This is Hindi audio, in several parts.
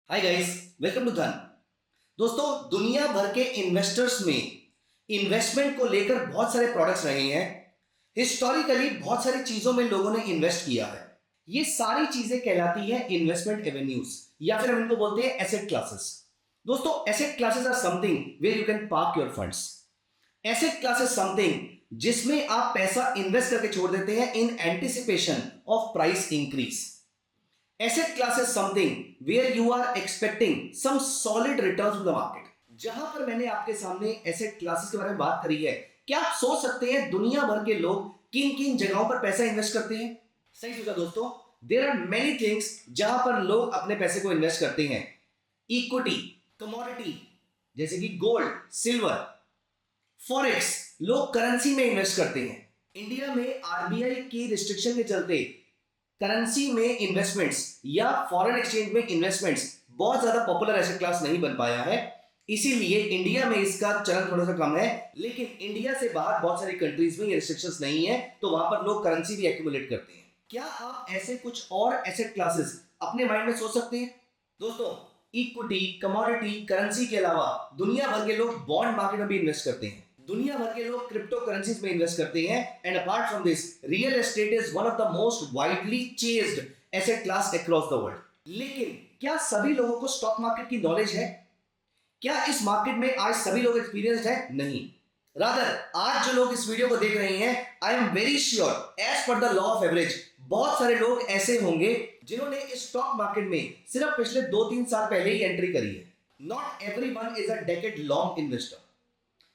हाय गाइस, वेलकम टू धन। दोस्तों, दुनिया भर के इन्वेस्टर्स में इन्वेस्टमेंट को लेकर बहुत सारे प्रोडक्ट्स रहे हैं। हिस्टोरिकली बहुत सारी चीजों में लोगों ने इन्वेस्ट किया है। ये सारी चीजें कहलाती है इन्वेस्टमेंट एवेन्यूज या फिर हम इनको बोलते हैं एसेट क्लासेस। दोस्तों, asset classes are something where you can park your funds. Asset classes something जिसमें आप पैसा इन्वेस्ट करके छोड़ देते हैं in anticipation of price increase. Asset class is something where you are expecting some solid returns from the market। जहां पर मैंने आपके सामने एसेट क्लासेस के बारे में बात करी है, क्या आप सोच सकते हैं दुनिया भर के लोग किन किन जगहों पर पैसा इन्वेस्ट करते हैं? सही सोचा दोस्तों, देयर आर मेनी थिंग्स जहां पर लोग अपने पैसे को इन्वेस्ट करते हैं। इक्विटी, कमोडिटी जैसे कि गोल्ड, सिल्वर, फॉरेक्स, लोग करेंसी में इन्वेस्ट करते हैं। इंडिया में आरबीआई की रिस्ट्रिक्शन के चलते करेंसी में इन्वेस्टमेंट्स या फॉरेन एक्सचेंज में इन्वेस्टमेंट्स बहुत ज्यादा पॉपुलर एसेट क्लास नहीं बन पाया है, इसीलिए इंडिया में इसका चलन थोड़ा सा कम है। लेकिन इंडिया से बाहर बहुत सारी कंट्रीज में ये रिस्ट्रिक्शंस नहीं है, तो वहां पर लोग करेंसी भी एक्यूमुलेट करते हैं। क्या आप ऐसे कुछ और एसेट क्लासेस अपने माइंड में सोच सकते हैं? दोस्तों, इक्विटी, कमोडिटी, करेंसी के अलावा दुनिया भर के लोग बॉन्ड मार्केट में भी इन्वेस्ट करते हैं। दुनिया भर के लोग क्रिप्टो करेंसीज में इन्वेस्ट करते हैं। And apart from this, real estate is one of the most widely chased asset class across the world. लेकिन क्या सभी लोगों को स्टॉक मार्केट की नॉलेज है? क्या इस मार्केट में आज सभी लोग एक्सपीरियंस्ड है? नहीं। रादर, आज जो लोग इस वीडियो को देख रहे हैं, I am very sure as per the law of average बहुत सारे लोग ऐसे होंगे जिन्होंने इस स्टॉक मार्केट में सिर्फ पिछले 2-3 साल पहले ही एंट्री करी है। Not everyone is a decade long investor.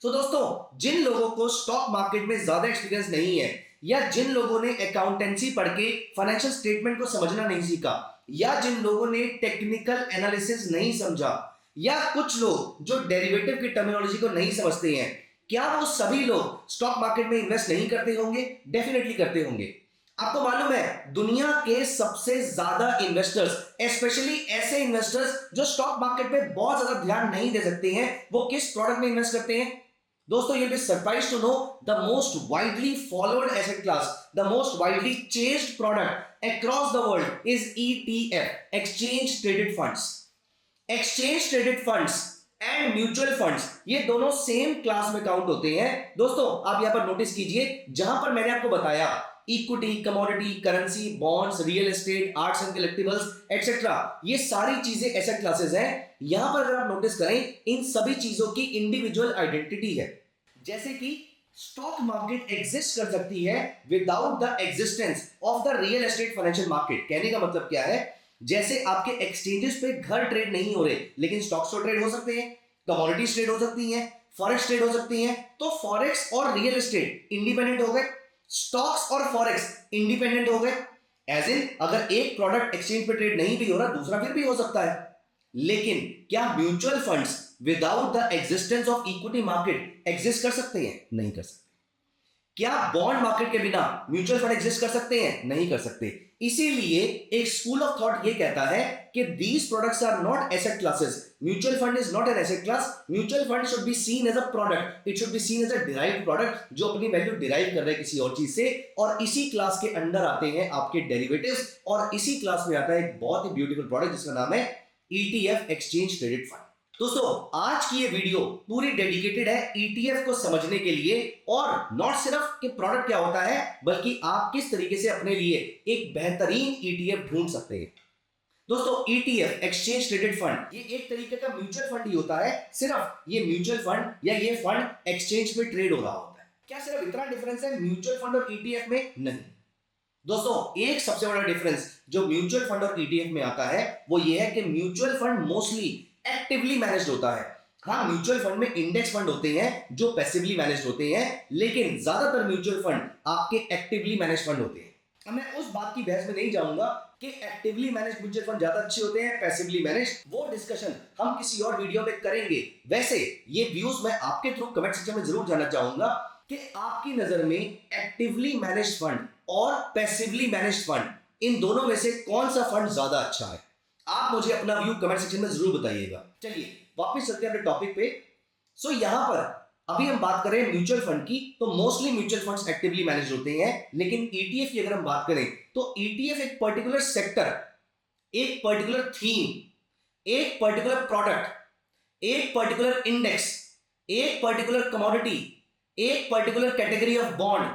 तो दोस्तों, जिन लोगों को स्टॉक मार्केट में ज्यादा एक्सपीरियंस नहीं है, या जिन लोगों ने अकाउंटेंसी पढ़ के फाइनेंशियल स्टेटमेंट को समझना नहीं सीखा, या जिन लोगों ने टेक्निकल एनालिसिस नहीं समझा, या कुछ लोग जो डेरिवेटिव की टर्मिनोलॉजी को नहीं समझते हैं, क्या वो सभी लोग स्टॉक मार्केट में इन्वेस्ट नहीं करते होंगे? डेफिनेटली करते होंगे। आपको मालूम है, दुनिया के सबसे ज्यादा इन्वेस्टर्स, स्पेशली ऐसे इन्वेस्टर्स जो स्टॉक मार्केट पे बहुत ज्यादा ध्यान नहीं दे सकते हैं, वो किस प्रोडक्ट में इन्वेस्ट करते हैं? दोस्तों, you'll be surprised to know the most widely followed asset class, the most widely chased product across the world is ETF, exchange traded funds। exchange traded funds and mutual funds, ये दोनों सेम क्लास में काउंट होते हैं। दोस्तों, आप यहां पर नोटिस कीजिए, जहां पर मैंने आपको बताया equity, commodity, currency, bonds, real estate, arts and collectibles etcetera, ये सारी चीजें एसेट क्लासेस हैं। यहां पर अगर आप नोटिस करें, इन सभी चीजों की इंडिविजुअल आइडेंटिटी है। जैसे कि स्टॉक मार्केट एग्जिस्ट कर सकती है without the existence of the real estate financial market. कहने का मतलब क्या है? जैसे आपके एक्सचेंजेस पे घर ट्रेड नहीं हो रहे, लेकिन स्टॉक्स तो ट्रेड हो सकते हैं, कमोडिटीज ट्रेड हो सकती हैं, फॉरेक्स ट्रेड हो सकती हैं। तो फॉरेक्स और रियल एस्टेट इंडिपेंडेंट हो गए, स्टॉक्स और फॉरेक्स इंडिपेंडेंट हो गए। एज इन, अगर एक प्रोडक्ट एक्सचेंज पे ट्रेड नहीं भी हो रहा, दूसरा फिर भी हो सकता है। लेकिन क्या mutual funds without the existence of equity market exist कर सकते हैं? नहीं कर सकते। क्या बॉन्ड मार्केट के बिना म्यूचुअल फंड एग्जिस्ट कर सकते हैं? नहीं कर सकते। इसीलिए एक स्कूल ऑफ थॉट ये कहता है कि these products are not asset classes. Mutual fund is not an asset class. Mutual fund should be seen as a product, it should be seen as a derived product, जो अपनी वैल्यू डिराइव कर रहे हैं किसी और चीज से। और इसी क्लास के अंदर आते हैं आपके डेरिवेटिव्स, और इसी क्लास में आता है एक बहुत ही ब्यूटीफुल प्रोडक्ट जिसका नाम है ETF, एक्सचेंज ट्रेडेड फंड। दोस्तों, आज की ये वीडियो पूरी डेडिकेटेड है ETF को समझने के लिए, और नॉट सिर्फ कि प्रोडक्ट क्या होता है, बल्कि आप किस तरीके से अपने लिए एक बेहतरीन ETF ढूंढ सकते हैं। दोस्तों, ETF, एक्सचेंज ट्रेडेड फंड, ये एक तरीके का म्यूचुअल फंड ही होता है। सिर्फ ये म्यूचुअल फंड या ये फंड एक्सचेंज पे ट्रेड हो रहा होता है। क्या सिर्फ इतना डिफरेंस है म्यूचुअल फंड और ETF में? नहीं दोस्तों, एक सबसे बड़ा डिफरेंस जो म्यूचुअल फंड और ETF में आता है, वो ये है कि mutual fund mostly actively managed होता है। हाँ, म्यूचुअल फंड में इंडेक्स फंड होते हैं जो पैसिवली मैनेज्ड होते हैं, लेकिन ज्यादातर म्यूचुअल फंड आपके एक्टिवली मैनेज्ड फंड होते हैं। अब मैं उस बात की बहस में नहीं जाऊंगा कि एक्टिवली मैनेज्ड म्यूचुअल फंड ज्यादा अच्छे होते हैं, पैसिवली मैनेज्ड, वो डिस्कशन हम किसी और वीडियो में करेंगे। वैसे ये व्यूज मैं आपके थ्रू कमेंट सेक्शन में जरूर जानना चाहूंगा कि आपकी नजर में एक्टिवली मैनेज्ड फंड और पैसिवली मैनेज्ड फंड, इन दोनों में से कौन सा फंड ज्यादा अच्छा है? आप मुझे अपना व्यू कमेंट सेक्शन में जरूर बताइएगा। चलिए वापस चलते हैं अपने टॉपिक पे। सो यहां पर अभी हम बात करें म्यूचुअल फंड की, तो mostly mutual funds actively manage होते हैं। लेकिन ETF की अगर हम बात करें, तो ETF एक पर्टिकुलर सेक्टर, एक पर्टिकुलर थीम, एक पर्टिकुलर प्रोडक्ट, एक पर्टिकुलर इंडेक्स, एक पर्टिकुलर कमोडिटी, एक पर्टिकुलर कैटेगरी ऑफ बॉन्ड,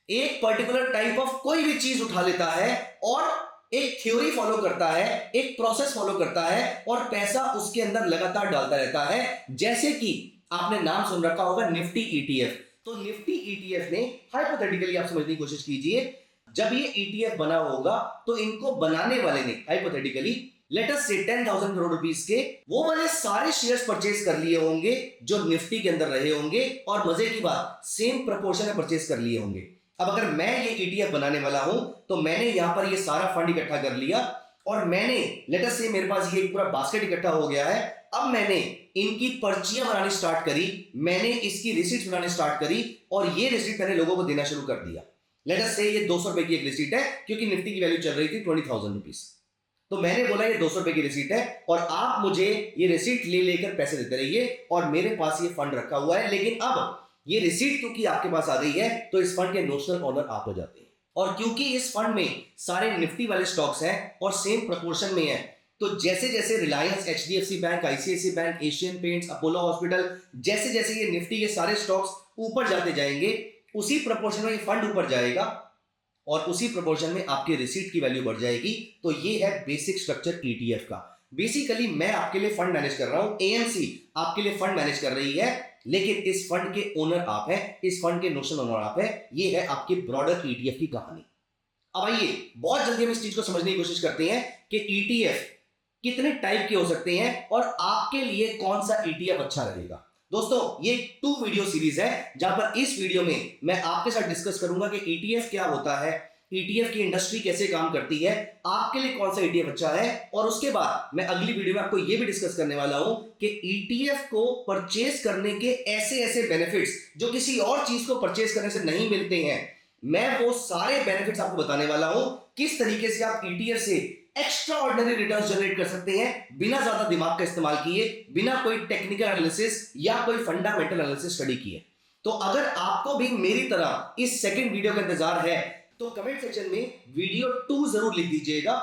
एक पर्टिकुलर टाइप ऑफ कोई भी चीज उठा लेता है और एक थ्योरी फॉलो करता है, एक प्रोसेस फॉलो करता है और पैसा उसके अंदर लगातार डालता रहता है। जैसे कि आपने नाम सुन रखा होगा निफ्टी ईटीएफ। तो निफ्टी ईटीएफ ने, हाइपोथेटिकली आप समझने की कोशिश कीजिए, जब ये ईटीएफ बना होगा तो इनको बनाने वाले ने हाइपोथेटिकली लेट अस से 10,000 करोड़ रुपीस के वो वाले सारे शेयर्स परचेज कर लिए होंगे जो निफ्टी के अंदर रहे होंगे, और मजे की बात सेम प्रपोर्शन में परचेज कर लिए होंगे। अब अगर मैं ये ईटीएफ बनाने वाला हूं तो मैंने यहां पर ये सारा फंड इकट्ठा कर लिया और मैंने लेट अस से मेरे पास ये पूरा बास्केट इकट्ठा हो गया है। अब मैंने इनकी पर्चियां बनानी स्टार्ट करी, मैंने इसकी रिसीट बनानी स्टार्ट करी और ये रिसीट मैंने लोगों को देना शुरू कर दिया। लेट अस से ये 200 रुपए की एक रिसीट है क्योंकि निफ्टी की वैल्यू चल रही थी 20,000 रुपीस। तो मैंने बोला ये 200 रुपए की रिसीट है और आप मुझे ये रिसीट ले लेकर पैसे देते रहिए और मेरे पास ये फंड रखा हुआ है। लेकिन अब ये रिसीट क्योंकि आपके पास आ गई है तो इस फंड के नोशनल ओनर आप हो जाते हैं, और क्योंकि इस फंड में सारे निफ्टी वाले स्टॉक्स हैं और सेम प्रपोर्शन में है, तो जैसे जैसे Reliance, HDFC bank, ICICI bank, Asian paints, Apollo hospital, जैसे जैसे ये निफ्टी के सारे स्टॉक्स ऊपर जाते जाएंगे उसी प्रपोर्शन में ये फंड ऊपर जाएगा और उसी प्रोपोर्शन में आपकी रिसीट की वैल्यू बढ़ जाएगी। तो ये है बेसिक स्ट्रक्चर ईटीएफ का। बेसिकली मैं आपके लिए फंड मैनेज कर रहा हूं, एएमसी आपके लिए फंड मैनेज कर रही है, लेकिन इस फंड के ओनर आप हैं, इस फंड के नोशनल ओनर आप हैं। ये है आपकी ब्रॉडर ईटीएफ की कहानी। अब आइए बहुत जल्दी हम इस चीज को समझने की कोशिश करते हैं कि ईटीएफ कितने टाइप के हो सकते हैं और आपके लिए कौन सा ईटीएफ अच्छा रहेगा। दोस्तों ये 2 वीडियो सीरीज है जहां पर इस वीडियो में मैं आपके साथ डिस्कस करूंगा कि ईटीएफ क्या होता है, ईटीएफ की इंडस्ट्री कैसे काम करती है, आपके लिए कौन सा ईटीएफ अच्छा है, और उसके बाद मैं अगली वीडियो में आपको यह भी डिस्कस करने वाला हूं कि ईटीएफ को परचेज करने के ऐसे ऐसे बेनिफिट्स जो किसी और चीज को परचेज करने से नहीं मिलते हैं। मैं वो सारे बेनिफिट्स आपको बताने वाला हूं, किस तरीके से आप ईटीएफ से एक्स्ट्रा ऑर्डिनरी रिटर्न जनरेट कर सकते हैं बिना ज्यादा दिमाग का इस्तेमाल किए, बिना कोई टेक्निकल एनालिसिस या कोई फंडामेंटल एनालिसिस स्टडी किए। तो अगर आपको भी मेरी तरह इस सेकंड वीडियो का इंतजार है तो कमेंट सेक्शन में वीडियो 2 जरूर लिख दीजिएगा।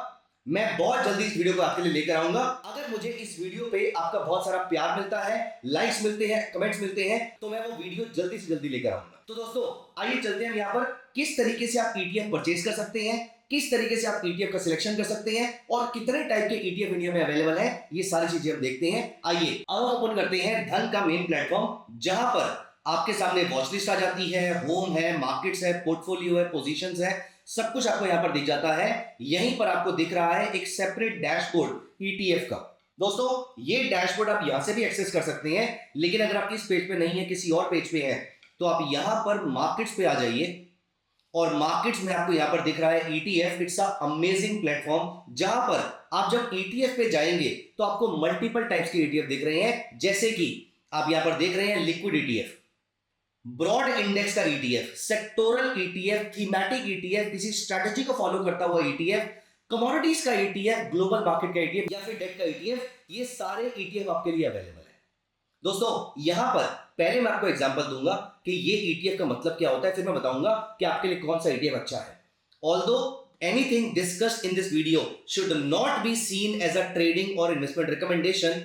मैं बहुत जल्दी इस वीडियो को आपके लिए लेकर आऊंगा। अगर मुझे इस वीडियो पे आपका बहुत सारा प्यार मिलता है, लाइक्स मिलते हैं, कमेंट्स मिलते हैं, तो मैं वो वीडियो जल्दी से जल्दी लेकर आऊंगा। तो दोस्तों आइए चलते हैं यहाँ पर किस तरीके से आप ईटीएफ परचेज कर सकते हैं, किस तरीके से आप ईटीएफ का सिलेक्शन कर सकते हैं और कितने टाइप के ईटीएफ इंडिया में अवेलेबल है, ये सारी चीजें हम देखते हैं। आइए अब ओपन करते हैं धन का मेन प्लेटफॉर्म, जहां पर आपके सामने वॉच लिस्ट आ जाती है, होम है, मार्केट्स है, पोर्टफोलियो है, पोजीशंस है, सब कुछ आपको यहां पर दिख जाता है। यहीं पर आपको दिख रहा है एक सेपरेट डैशबोर्ड ईटीएफ का। दोस्तों ये डैशबोर्ड आप यहां से भी एक्सेस कर सकते हैं, लेकिन अगर आप इस पेज पे नहीं है, किसी और पेज पे है, तो आप यहां पर मार्केट्स पे आ जाइए और मार्केट्स में आपको यहां पर दिख रहा है ETF. It's a amazing platform जहां पर आप जब ईटीएफ पे जाएंगे तो आपको मल्टीपल टाइप्स के ईटीएफ दिख रहे हैं, जैसे कि आप यहां पर देख रहे हैं लिक्विड ईटीएफ, ब्रॉड इंडेक्स का ETF, sectoral ETF, thematic ETF, किसी स्ट्रेटजी को फॉलो करता हुआ ईटीएफ, कमोडिटीज का ईटीएफ, ग्लोबल मार्केट का ईटीएफ या फिर डेट का ईटीएफ, ये सारे ईटीएफ आपके लिए अवेलेबल है। दोस्तों यहां पर पहले मैं आपको एग्जांपल दूंगा कि ये ईटीएफ का मतलब क्या होता है, फिर मैं बताऊंगा कि आपके लिए कौन सा ईटीएफ अच्छा है। Although anything discussed in this video should not be seen as a trading और investment recommendation.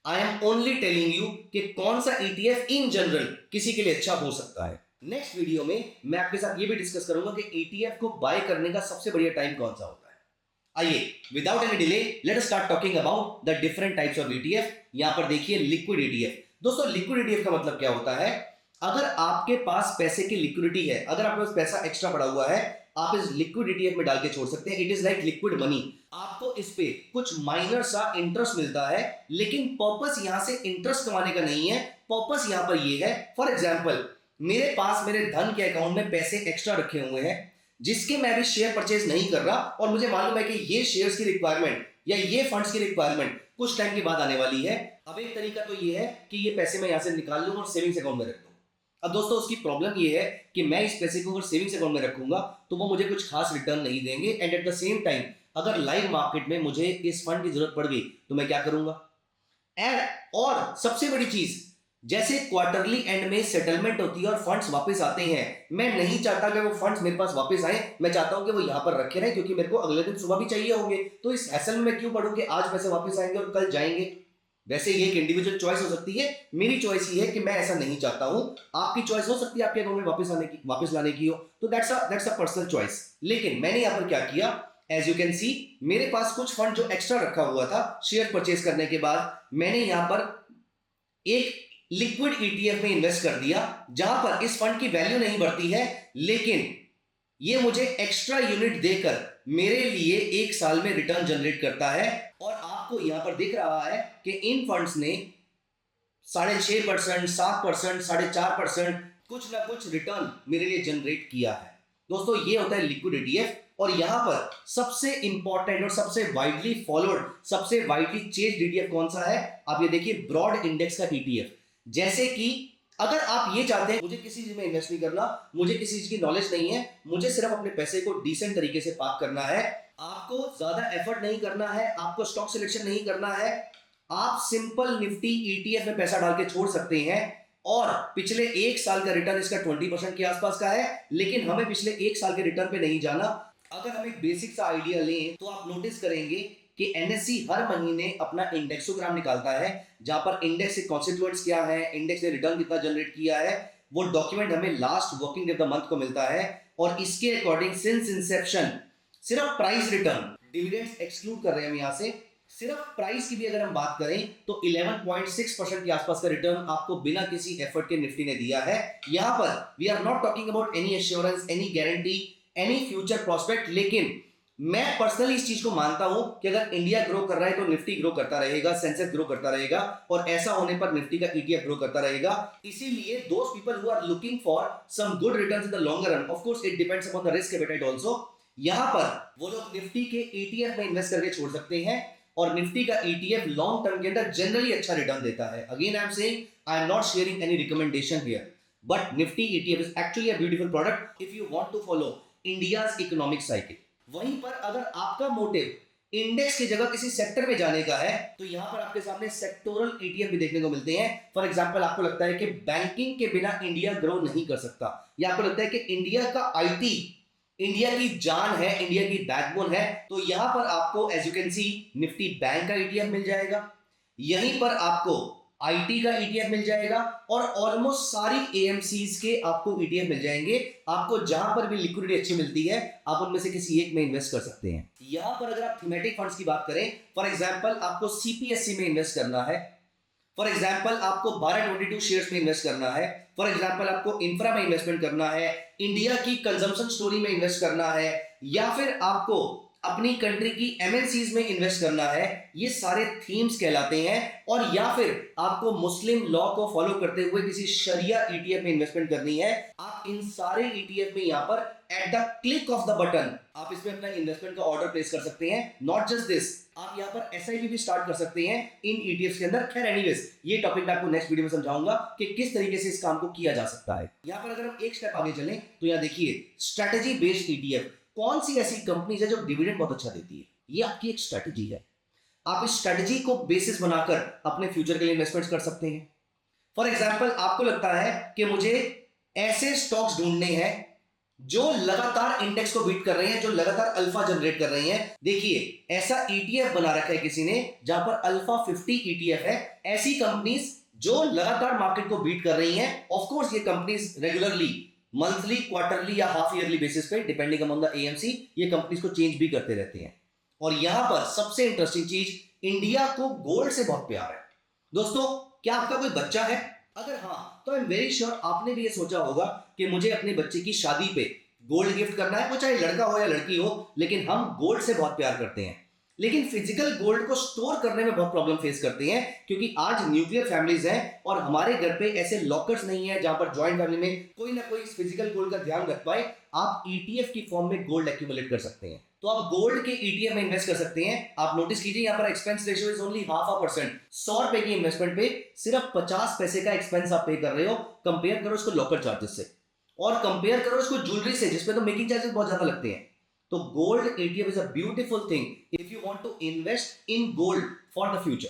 I am only telling you कि कौन सा ईटीएफ इन जनरल किसी के लिए अच्छा हो सकता है। नेक्स्ट वीडियो में मैं आपके साथ ये भी डिस्कस करूंगा कि ईटीएफ को बाय करने का सबसे बढ़िया टाइम कौन सा होता है। आइए without any delay let us start talking about the different types of ETF. यहां पर देखिए लिक्विड ईटीएफ। दोस्तों लिक्विड ईटीएफ का मतलब क्या होता है, अगर आपके पास पैसे की लिक्विडिटी है, अगर आपके पास पैसा एक्स्ट्रा पड़ा हुआ है, आप इस लिक्विड ईटीएफ में डाल के छोड़ सकते हैं। It is like liquid money. आपको इस पे कुछ माइनर सा इंटरेस्ट मिलता है, लेकिन पर्पस यहां से इंटरेस्ट कमाने का नहीं है। पर्पस यहां पर ये है, फॉर एग्जांपल मेरे पास मेरे धन के अकाउंट में पैसे एक्स्ट्रा रखे हुए हैं जिसके मैं अभी शेयर परचेज नहीं कर रहा, और मुझे मालूम है कि ये शेयर्स की रिक्वायरमेंट या ये फंड्स की रिक्वायरमेंट कुछ टाइम के बाद आने वाली है। अब एक तरीका तो ये है कि ये पैसे मैं यहां से निकाल लूं और सेविंग्स अकाउंट में रख दूं। अब दोस्तों उसकी प्रॉब्लम ये है कि मैं इस पैसे को अगर सेविंग्स अकाउंट में रखूंगा तो वो मुझे कुछ खास रिटर्न नहीं देंगे, and at the same time अगर लाइव मार्केट में मुझे इस फंड की जरूरत पड़ गई तो मैं क्या करूंगा। और सबसे बड़ी चीज, जैसे क्वार्टरली एंड में सेटलमेंट होती है और फंड्स वापस आते हैं, मैं नहीं चाहता कि वो फंड्स मेरे पास वापस आए, मैं चाहता हूं कि वो यहां पर रखे रहें, क्योंकि मेरे को अगले दिन सुबह भी चाहिए होंगे। तो इस हैसल में मैं क्यों पढ़ूं कि आज पैसे वापस आएंगे और कल जाएंगे। वैसे ये एक इंडिविजुअल चॉइस हो सकती है, मेरी चॉइस ये है कि मैं ऐसा नहीं चाहता हूं। आपकी चॉइस हो सकती है आपके अकाउंट में वापस आने की, वापस लाने की हो, तो दैट्स अ पर्सनल चॉइस। लेकिन मैंने यहां पर क्या किया, एज यू कैन सी, मेरे पास कुछ फंड जो एक्स्ट्रा रखा हुआ था शेयर परचेज करने के बाद, मैंने यहां पर एक लिक्विड ईटीएफ में इन्वेस्ट कर दिया, जहां पर इस फंड की वैल्यू नहीं बढ़ती है, लेकिन ये मुझे एक्स्ट्रा यूनिट देकर मेरे लिए एक साल में रिटर्न जनरेट करता है। और आपको यहां पर दिख रहा है कि इन फंड्स ने 6.5%, 7%, 4.5% कुछ ना कुछ रिटर्न मेरे लिए जनरेट किया है। दोस्तों ये होता है लिक्विड ईटीएफ। और यहां पर सबसे इंपॉर्टेंट और सबसे वाइडली फॉलोड, सबसे वाइडली चेज्ड ईटीएफ कौन सा है, आप ये देखिए, ब्रॉड इंडेक्स का ईटीएफ। जैसे कि अगर आप ये चाहते हैं मुझे किसी चीज में इन्वेस्ट नहीं करना, मुझे किसी चीज की नॉलेज नहीं है, मुझे सिर्फ अपने पैसे को डिसेंट तरीके से पार्क करना है, आपको ज्यादा एफर्ट नहीं करना है, आपको स्टॉक सिलेक्शन नहीं करना है, आप सिंपल निफ्टी ईटीएफ में पैसा डाल के छोड़ सकते हैं। और पिछले एक साल का रिटर्न इसका 20% के आसपास का है, लेकिन हमें पिछले एक साल के रिटर्न पे नहीं जाना। अगर हम एक बेसिक सा आइडिया लें तो आप नोटिस करेंगे कि एनएससी हर महीने अपना इंडेक्सोग्राम निकालता है, जहां पर इंडेक्स के कॉन्स्टिट्यूएंट्स क्या है, इंडेक्स ने रिटर्न कितना जनरेट किया है, वो डॉक्यूमेंट हमें last working day of the month को मिलता है। और इसके अकॉर्डिंग सिंस इंसेप्शन सिर्फ प्राइस रिटर्न, डिविडेंड्स एक्सक्लूड कर रहे हैं हम यहां से, सिर्फ प्राइस की भी अगर हम बात करें तो 11.6% के आसपास का रिटर्न आपको बिना किसी एफर्ट के निफ्टी ने दिया है। यहां पर we are not talking about any assurance, any guarantee, any future prospect, लेकिन मैं पर्सनली इस चीज को मानता हूं कि अगर इंडिया ग्रो कर रहा है तो निफ्टी ग्रो करता रहेगा, सेंसेक्स ग्रो करता रहेगा, और ऐसा होने पर निफ्टी का ईटीएफ ग्रो करता रहेगा। इसीलिए those people who are looking for some good returns in the longer run, of course it depends upon the risk appetite also, यहां पर वो लोग निफ्टी के ईटीएफ में इन्वेस्ट करके छोड़ सकते हैं। और निफ्टी का ईटीएफ लॉन्ग टर्म के अंदर जनरली अच्छा रिटर्न देता है। Again I am saying, I am not sharing any recommendation here, but Nifty ETF is actually a beautiful product if you want to follow India's economic cycle. वहीं पर अगर आपका मोटिव इंडेक्स की जगह किसी सेक्टर में जाने का है, तो यहां पर आपके सामने सेक्टोरल ईटीएफ भी देखने को मिलते हैं। फॉर एग्जांपल, आपको लगता है कि बैंकिंग के बिना इंडिया ग्रो नहीं कर सकता, या आपको लगता है कि इंडिया का आईटी इंडिया की जान है, इंडिया की बैकबोन है, तो यहां पर आपको as you can see Nifty bank का ईटीएफ मिल जाएगा, यहीं पर आपको आईटी का ईटीएफ मिल जाएगा, और ऑलमोस्ट सारी एएमसीज के आपको ईटीएफ मिल जाएंगे। आपको जहां पर भी लिक्विडिटी अच्छी मिलती है आप उनमें से किसी एक में इन्वेस्ट कर सकते हैं। यहां पर अगर आप थीमेटिक फंड्स की बात करें, फॉर एग्जांपल आपको सीपीएससी में इन्वेस्ट करना है, फॉर एग्जाम्पल आपको 1222 शेयर्स में इन्वेस्ट करना है, फॉर एग्जाम्पल आपको इंफ्रा में इन्वेस्टमेंट करना है, इंडिया की कंजम्पशन स्टोरी में इन्वेस्ट करना है, या फिर आपको अपनी कंट्री की एमएनसीज में इन्वेस्ट करना है, ये सारे थीम्स कहलाते हैं। और या फिर आपको मुस्लिम लॉ को फॉलो करते हुए किसी शरिया ईटीएफ में इन्वेस्टमेंट करनी है, आप इन सारे ईटीएफ में यहां पर at the click of the button आप इसमें अपना इन्वेस्टमेंट का ऑर्डर प्लेस कर सकते हैं। नॉट जस्ट दिस, आप यहां पर एसआईपी भी स्टार्ट कर सकते हैं इन ईटीएफ के अंदर। खैर एनीवेज, ये टॉपिक मैं आपको नेक्स्ट वीडियो में समझाऊंगा कि किस तरीके से इस काम को किया जा सकता है। यहां पर अगर हम एक स्टेप आगे चलें तो यहां देखिए, स्ट्रेटेजी बेस्ड ईटीएफ, कौन सी ऐसी कंपनीज है जो डिविडेंड बहुत अच्छा देती है, ये आपकी एक स्ट्रेटेजी है। आप इस स्ट्रेटेजी को बेसिस बनाकर अपने फ्यूचर के लिए इन्वेस्टमेंट्स कर सकते हैं। फॉर एग्जांपल, आपको लगता है कि मुझे ऐसे स्टॉक्स ढूंढने हैं जो लगातार इंडेक्स को बीट कर रहे हैं, जो लगातार अल्फा जनरेट कर रही हैं। देखिए, ऐसा ईटीएफ बना रखा है किसी ने जहां पर अल्फा 50 ईटीएफ है। ऐसी कंपनीज जो लगातार मार्केट को बीट कर रही हैं, ऑफ कोर्स ये कंपनीज रेगुलरली मंथली, क्वार्टरली या हाफ ईयरली बेसिस पे डिपेंडिंग अपॉन द एएमसी ये कंपनीज को चेंज भी करते रहते हैं। और यहां पर सबसे इंटरेस्टिंग चीज, इंडिया को गोल्ड से बहुत प्यार है। दोस्तों, क्या आपका कोई बच्चा है? अगर हाँ, तो आई एम वेरी श्योर आपने भी ये सोचा होगा कि मुझे अपने बच्चे की शादी पे गोल्ड गिफ्ट करना है, वो चाहे लड़का हो या लड़की हो, लेकिन हम गोल्ड से बहुत प्यार करते हैं। लेकिन फिजिकल गोल्ड को स्टोर करने में बहुत प्रॉब्लम फेस करते हैं, क्योंकि आज न्यूक्लियर फैमिलीज हैं और हमारे घर पे ऐसे लॉकर्स नहीं है जहां पर जॉइंट फैमिली में कोई ना कोई फिजिकल गोल्ड का ध्यान रख पाए। आप ईटीएफ की फॉर्म में गोल्ड एक्यूमुलेट कर सकते हैं, तो आप गोल्ड के ईटीएफ में इन्वेस्ट कर सकते हैं। आप नोटिस कीजिए, यहाँ पर एक्सपेंस रेशियो इज ओनली 0.5%। 100 रुपए की इन्वेस्टमेंट पे सिर्फ 50 पैसे का एक्सपेंस आप पे कर रहे हो। कंपेयर करो इसको लॉकर चार्जेस से, और कंपेयर करो इसको ज्वेलरी से, जिसपे तो मेकिंग चार्जेस बहुत ज्यादा लगते हैं। तो gold ETF is a beautiful thing if you want to invest in gold for the future.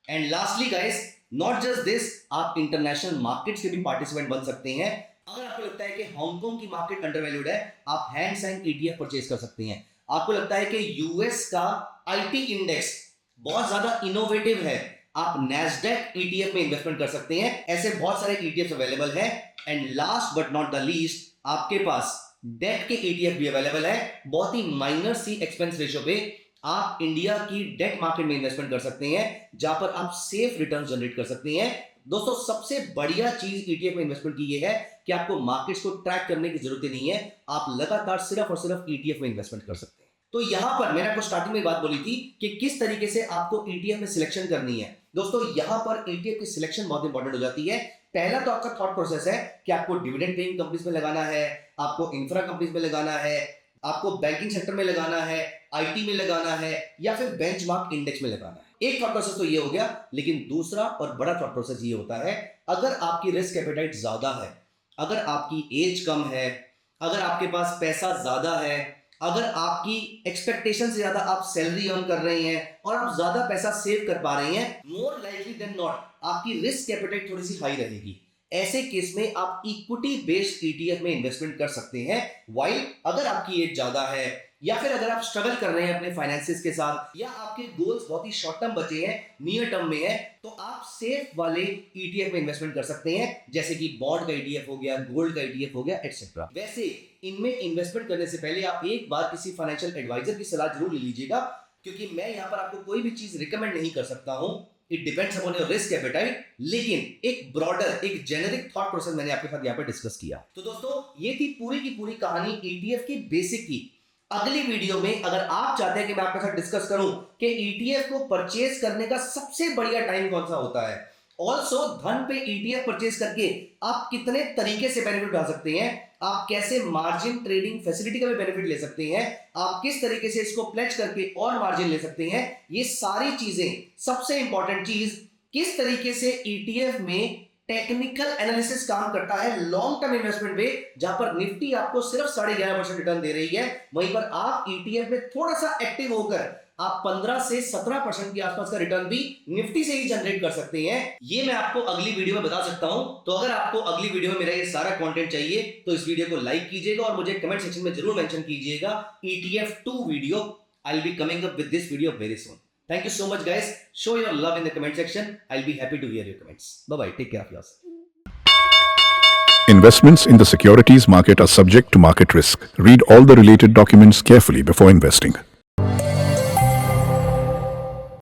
And lastly guys, not just this, आप इंटरनेशनल मार्केट्स के भी पार्टिसिपेंट बन सकते हैं। अगर आपको लगता है कि हांगकांग की मार्केट अंडरवैल्यूड है, आप हैंड्स एंड ईटीएफ परचेज कर सकते हैं। आपको लगता है कि यूएस का आईटी इंडेक्स बहुत ज्यादा इनोवेटिव है, आप नैस्डैक ईटीएफ में इन्वेस्टमेंट कर सकते हैं। ऐसे बहुत सारे ईटीएफ अवेलेबल है। And last but not the least, आपके पास डेट के ईटीएफ भी अवेलेबल है। बहुत ही माइनर सी एक्सपेंस रेशियो पे आप इंडिया की डेट मार्केट में इन्वेस्टमेंट कर सकते हैं, जहां पर आप सेफ रिटर्न जनरेट कर सकते हैं। दोस्तों, सबसे बढ़िया चीज ईटीएफ में इन्वेस्टमेंट की ये है कि आपको मार्केट्स को ट्रैक करने की जरूरत नहीं है, आप लगातार सिर्फ और सिर्फ ईटीएफ में इन्वेस्टमेंट कर सकते हैं। तो यहां पर मैंने आपको स्टार्टिंग में बात बोली थी कि किस तरीके से आपको ईटीएफ में सिलेक्शन करनी है। दोस्तों, यहां पर ईटीएफ की सिलेक्शन बहुत इंपॉर्टेंट हो जाती है। पहला तो आपका थॉट प्रोसेस है कि आपको डिविडेंड पेइंग कंपनीज में लगाना है, आपको इंफ्रा कंपनीज में लगाना है, आपको बैंकिंग सेक्टर में लगाना है, आईटी में लगाना है, या फिर बेंचमार्क इंडेक्स में लगाना है। एक थॉट प्रोसेस तो ये हो गया, लेकिन दूसरा और बड़ा थॉट प्रोसेस ये होता है, अगर आपकी रिस्क एपेटाइट ज्यादा है, अगर आपकी एज कम है, अगर आपके पास पैसा ज्यादा है, अगर आपकी एक्सपेक्टेशन से ज्यादा आप सैलरी अर्न कर रहे हैं और आप ज्यादा पैसा सेव कर पा रहे हैं, मोर लाइकली देन नॉट आपकी रिस्क एपेटाइट थोड़ी सी हाई रहेगी। ऐसे केस में आप इक्विटी बेस्ड ईटीएफ में इन्वेस्टमेंट कर सकते हैं। वाइल अगर आपकी एज ज्यादा है, या फिर अगर आप स्ट्रगल कर रहे हैं अपने फाइनेंसेस के साथ, या आपके गोल्स बहुत ही शॉर्ट टर्म बचे हैं, नियर टर्म में है, तो आप सेफ वाले ईटीएफ में इन्वेस्टमेंट कर सकते हैं, जैसे कि बॉन्ड का ईटीएफ हो गया, गोल्ड का ईटीएफ हो गया, एटसेट्रा। वैसे इनमें इन्वेस्टमेंट करने से पहले आप एक बार किसी फाइनेंशियल एडवाइजर की सलाह जरूर ले लीजिएगा, क्योंकि मैं यहाँ पर आपको कोई भी चीज रिकमेंड नहीं कर सकता हूँ। It depends upon your risk appetite, लेकिन एक ब्रॉडर, एक जेनेरिक थॉट प्रोसेस मैंने आपके साथ यहाँ पर डिस्कस किया। तो दोस्तों, ये थी पूरी की पूरी कहानी ईटीएफ की बेसिक की। अगली वीडियो में अगर आप चाहते हैं कि मैं आपके साथ डिस्कस करूं कि ईटीएफ को परचेज करने का सबसे बढ़िया टाइम कौन सा होता है, ऑल्सो धन पे ईटीएफ परचेज करके आप कितने तरीके से बेनिफिट उठा सकते हैं, आप कैसे मार्जिन ट्रेडिंग फैसिलिटी का भी बेनिफिट ले सकते हैं, आप किस तरीके से इसको प्लेज करके और मार्जिन ले सकते हैं, ये सारी चीजें, सबसे इंपॉर्टेंट चीज, किस तरीके से ईटीएफ में टेक्निकल एनालिसिस काम करता है लॉन्ग टर्म इन्वेस्टमेंट में, जहां पर निफ्टी आपको सिर्फ 11.5% रिटर्न दे रही है, वहीं पर आप ईटीएफ में थोड़ा सा एक्टिव होकर आप 15 से 17% के आसपास का रिटर्न भी निफ्टी से ही जनरेट कर सकते हैं। ये मैं आपको अगली वीडियो में बता सकता हूं। तो अगर आपको अगली वीडियो में मेरा ये सारा कंटेंट चाहिए तो इस वीडियो को लाइक कीजिएगा और मुझे कमेंट सेक्शन में जरूर मेंशन कीजिएगा ETF 2 video. I will be coming up with this video very soon. Thank you so much, guys. Show your love in the comment section. I'll be happy to hear your comments. Bye-bye. Take care of yourself. Investments in the securities market are subject to market risk. Read all the related documents carefully before investing.